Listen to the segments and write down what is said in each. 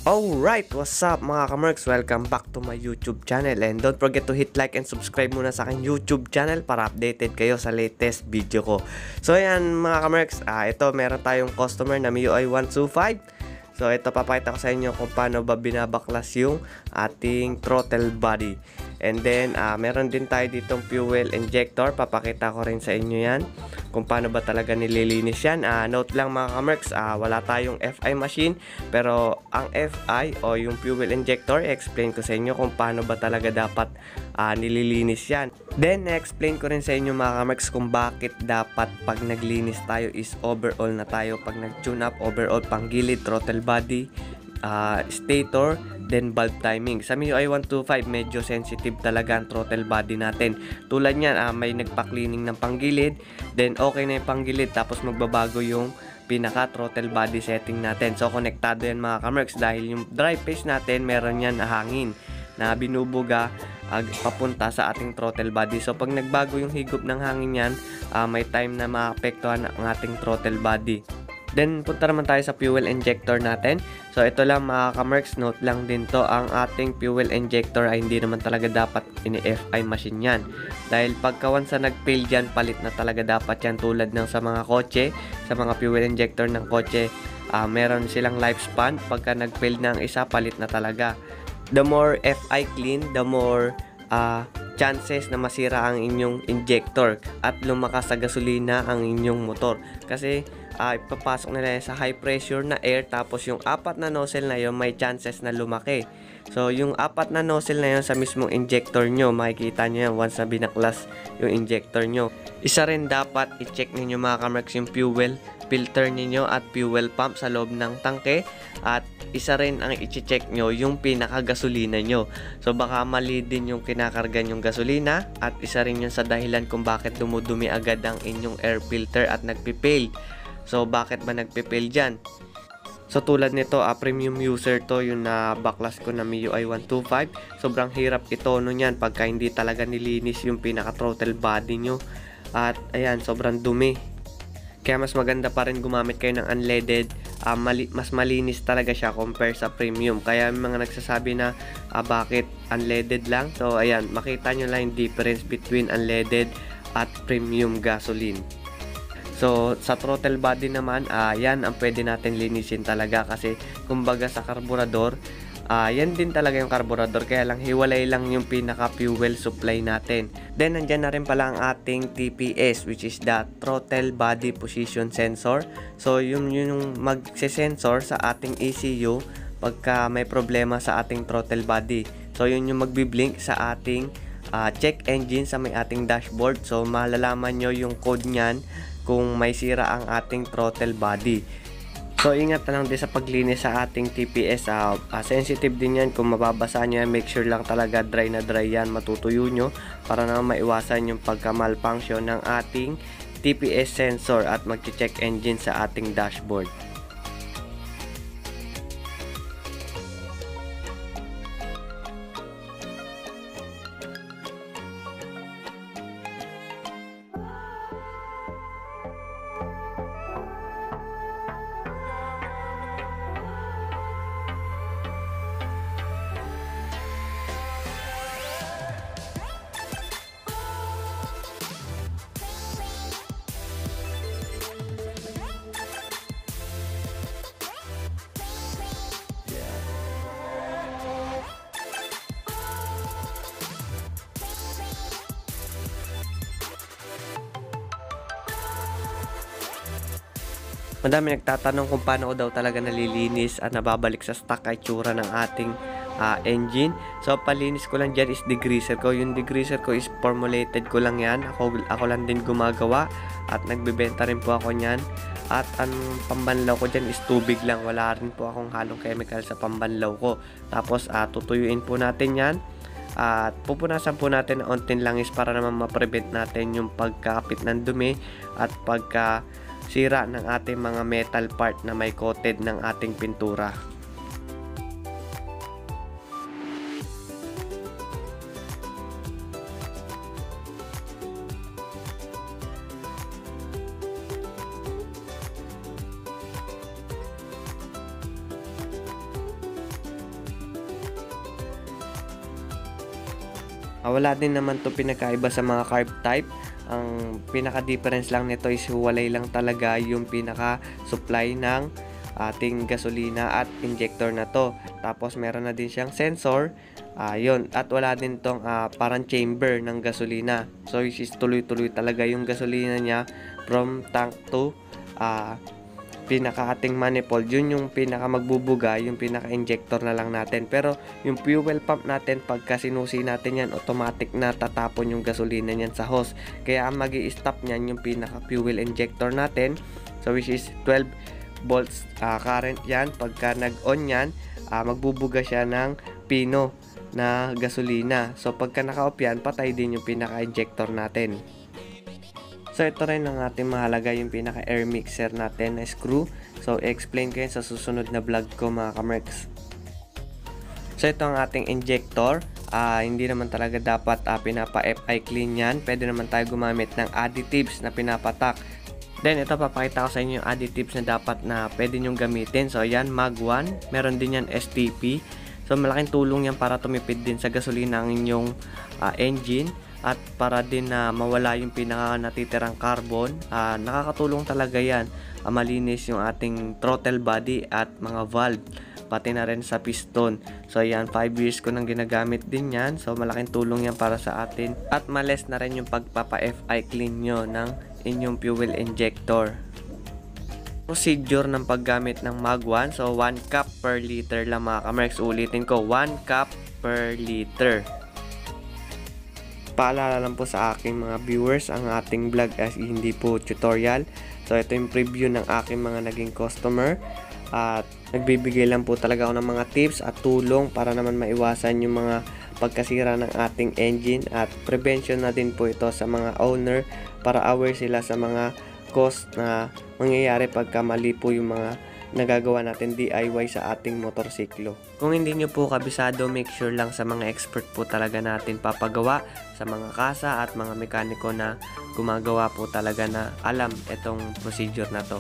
Alright, what's up mga kamerks? Welcome back to my YouTube channel and don't forget to hit like and subscribe muna sa aking YouTube channel para updated kayo sa latest video ko. So ayan mga kamerks, ito meron tayong customer na MIUI 125. So ito papakita ko sa inyo kung paano ba binabaklas yung ating throttle body. And then meron din tayo ditong fuel injector, papakita ko rin sa inyo yan kung paano ba talaga nililinis yan. Note lang mga kamerks, wala tayong FI machine, pero ang FI o yung fuel injector, explain ko sa inyo kung paano ba talaga dapat nililinis yan. Then explain ko rin sa inyo mga kamerks kung bakit dapat pag naglinis tayo is overall na tayo. Pag nag-tune up, overall panggilid, throttle body, stator, then bulb timing. Sa MIUI 125 medyo sensitive talaga ang throttle body natin. Tulad niyan, may nagpa-cleaning ng panggilid, then okay na yung panggilid, tapos magbabago yung pinaka throttle body setting natin. So konektado yan mga kamerks dahil yung drive phase natin meron yan na hangin na binubuga papunta sa ating throttle body. So pag nagbago yung higop ng hangin yan, may time na maapektuhan ang ating throttle body. Then punta naman tayo sa fuel injector natin. So ito lang mga kamerks, note lang din to, ang ating fuel injector ay hindi naman talaga dapat ini-FI machine yan. Dahil pagka once na nag-fail dyan, palit na talaga dapat yan. Tulad ng sa mga kotse, sa mga fuel injector ng kotse, meron silang lifespan. Pagka nag-fail na ang isa, palit na talaga. The more FI clean, the more chances na masira ang inyong injector at lumakas sa gasolina ang inyong motor. Kasi ipapasok nila sa high pressure na air, tapos yung apat na nozzle na yun may chances na lumaki. So yung apat na nozzle na yun sa mismong injector nyo, makikita nyo yan once na binaklas yung injector nyo. Isa rin dapat i-check ninyo mga kamerks yung fuel filter ninyo at fuel pump sa loob ng tangke, at isa rin ang i-check nyo yung pinaka-gasolina nyo. So baka mali din yung kinakargan yung gasolina, at isa rin yun sa dahilan kung bakit dumudumi agad ang inyong air filter at nagpipail. So bakit ba nagpipail dyan? So tulad nito, premium user to, yung na baklas ko na MIUI 125. Sobrang hirap itono niyan pagka hindi talaga nilinis yung pinaka throttle body nyo. At ayan, sobrang dumi. Kaya mas maganda pa rin gumamit kayo ng unleaded. Mas malinis talaga siya compare sa premium. Kaya may mga nagsasabi na bakit unleaded lang. So ayan, makita nyo lang yung difference between unleaded at premium gasoline. So sa throttle body naman, yan ang pwede natin linisin talaga, kasi kumbaga sa karburador, yan din talaga yung karburador, kaya lang hiwalay lang yung pinaka fuel supply natin. Then nandyan na rin pala ang ating TPS, which is the throttle body position sensor. So yung magse-sensor sa ating ECU pagka may problema sa ating throttle body. So yun yung magbi-blink sa ating check engine sa may ating dashboard. So malalaman nyo yung code nyan kung may sira ang ating throttle body. So ingat na lang din sa paglinis sa ating TPS. Sensitive din yan, kung mababasa nyo yan, make sure lang talaga dry na dry yan, matutuyo nyo, para naman maiwasan yung pagka-malfunction ng ating TPS sensor at mag-check engine sa ating dashboard. Madami nagtatanong kung paano ko daw talaga nalilinis at nababalik sa stock ay tsura ng ating engine. So palinis ko lang dyan is degreaser ko. Yung degreaser ko is formulated ko lang yan. Ako lang din gumagawa at nagbebenta rin po ako nyan. At ang pambanlaw ko dyan is tubig lang. Wala rin po akong halong chemical sa pambanlaw ko. Tapos tutuyuin po natin yan. At pupunasan po natin ng ontin langis para naman ma-prevent natin yung pagkakapit ng dumi at pagka sira ng ating mga metal part na may coated ng ating pintura. Wala din naman to pinakaiba sa mga carb type. Ang pinaka-difference lang nito is walay lang talaga yung pinaka-supply ng ating gasolina at injector na to. Tapos meron na din siyang sensor. Yun. At wala din tong parang chamber ng gasolina. So which is tuloy-tuloy talaga yung gasolina niya from tank to pinaka-ating manifold. Yun yung pinaka magbubuga, yung pinaka-injector na lang natin. Pero yung fuel pump natin, pagka sinusi natin yan, automatic na tatapon yung gasolina niyan sa hose. Kaya ang magi-stop niyan yung pinaka-fuel injector natin. So which is 12 volts current yan. Pagka nag-on yan, magbubuga siya ng pino na gasolina. So pagka naka-off yan, patay din yung pinaka-injector natin. So ito rin ang ating mahalaga, yung pinaka air mixer natin na screw. So explain ko yan sa susunod na vlog ko mga kamerks. So ito ang ating injector. Hindi naman talaga dapat pinapa-FI clean yan. Pwede naman tayo gumamit ng additives na pinapatak. Then ito, papakita ko sa inyo yung additives na dapat na pwede nyong gamitin. So yan, Mag 1. Meron din yan STP. So malaking tulong yan para tumipid din sa gasolina ang inyong engine. At para din na mawala yung pinaka natitirang carbon. Nakakatulong talaga yan. Malinis yung ating throttle body at mga valve, pati na rin sa piston. So yan, 5 years ko nang ginagamit din yan. So malaking tulong yan para sa atin. At males na rin yung pagpapa-FI clean nyo ng inyong fuel injector. Procedure ng paggamit ng Mag 1. So 1 cup per liter lang mga kamerks. Ulitin ko, 1 cup per liter. Paalala lang po sa aking mga viewers, ang ating vlog as hindi po tutorial. So ito yung preview ng aking mga naging customer. At nagbibigay lang po talaga ako ng mga tips at tulong para naman maiwasan yung mga pagkasira ng ating engine. At prevention na din po ito sa mga owner para aware sila sa mga cost na mangyayari pagka mali po yung mga nagagawa natin DIY sa ating motorsiklo. Kung hindi nyo po kabisado, make sure lang sa mga expert po talaga natin papagawa, sa mga kasa at mga mekaniko na gumagawa po talaga na alam itong procedure na to.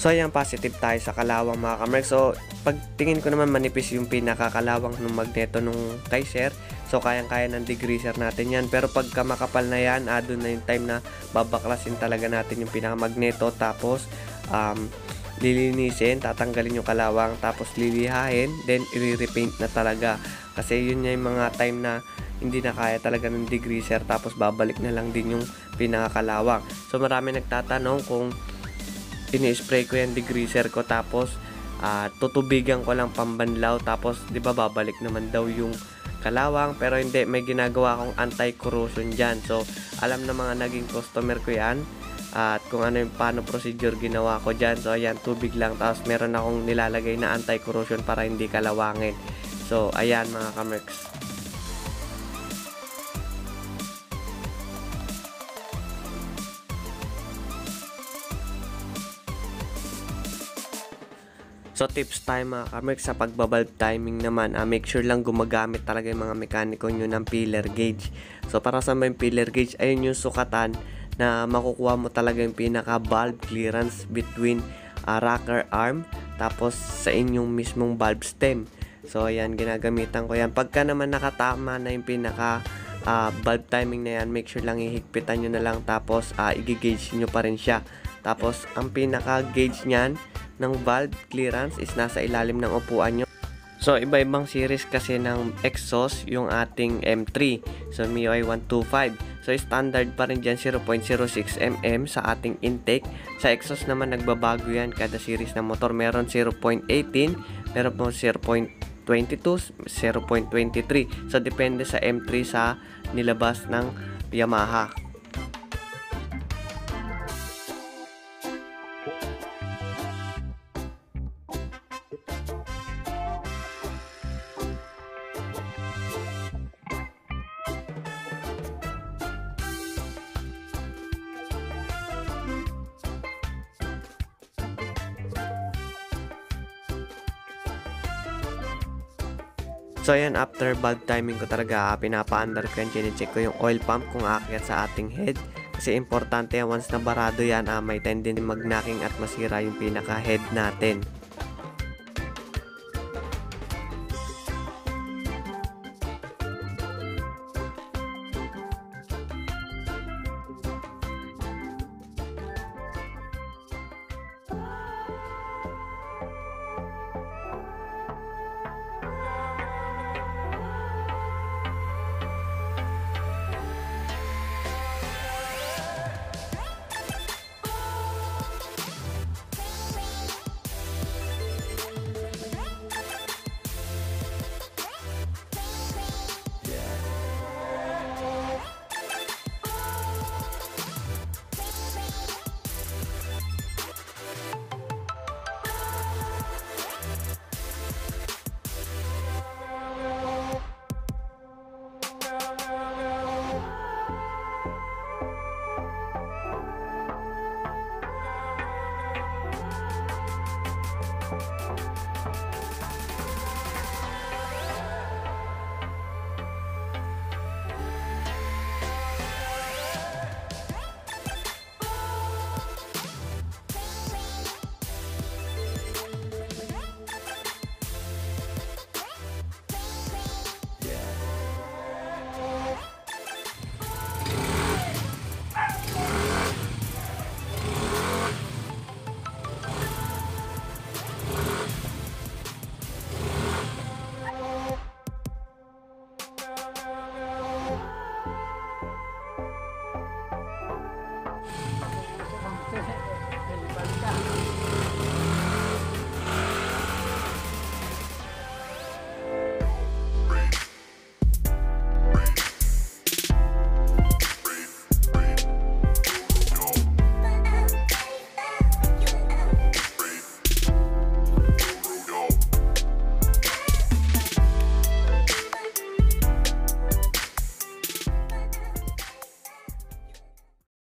So ayan, positive tayo sa kalawang mga kamerks. So pagtingin ko naman manipis yung pinakakalawang ng magneto nung Kaiser. So kayang-kaya ng degreaser natin yan. Pero pagka makapal na yan, doon na yung time na babaklasin talaga natin yung pinakamagneto. Tapos lilinisin, tatanggalin yung kalawang, tapos lilihain, then i-repaint na talaga. Kasi yun yung mga time na hindi na kaya talaga ng degreaser, tapos babalik na lang din yung pinakakalawang. So marami nagtatanong kung ini-spray ko yung degreaser ko tapos tutubigan ko lang pambanlaw, tapos di ba babalik naman daw yung kalawang. Pero hindi, may ginagawa akong anti-corrosion dyan. So alam na mga naging customer ko yan at kung ano yung paano procedure ginawa ko dyan. So ayan, tubig lang, tapos meron akong nilalagay na anti-corrosion para hindi kalawangin. So ayan mga kamerks. So tips tayo mga kamerks sa pagbabulb timing naman, make sure lang gumagamit talaga yung mga mekaniko nyo ng filler gauge. So para sa may filler gauge, ayun yung sukatan na makukuha mo talaga yung pinaka bulb clearance between rocker arm tapos sa inyong mismong bulb stem. So ayan, ginagamitan ko yan. Pagka naman nakatama na yung pinaka bulb timing na yan, make sure lang ihigpitan nyo na lang, tapos i-gauge nyo pa rin siya. Tapos ang pinaka gauge nyan ng valve clearance is nasa ilalim ng upuan nyo. So iba-ibang series kasi ng exhaust yung ating M3. So MIUI 125. So standard pa rin dyan 0.06 mm sa ating intake. Sa exhaust naman nagbabago yan kada series ng motor. Meron 0.18, meron po 0.22, 0.23. So depende sa M3 sa nilabas ng Yamaha. So ayan, after bulb timing ko talaga, pinapa-under ko yan, chine-check ko yung oil pump kung aakyat sa ating head. Kasi importante yan, once na barado yan, may tendency mag-knocking at masira yung pinaka-head natin.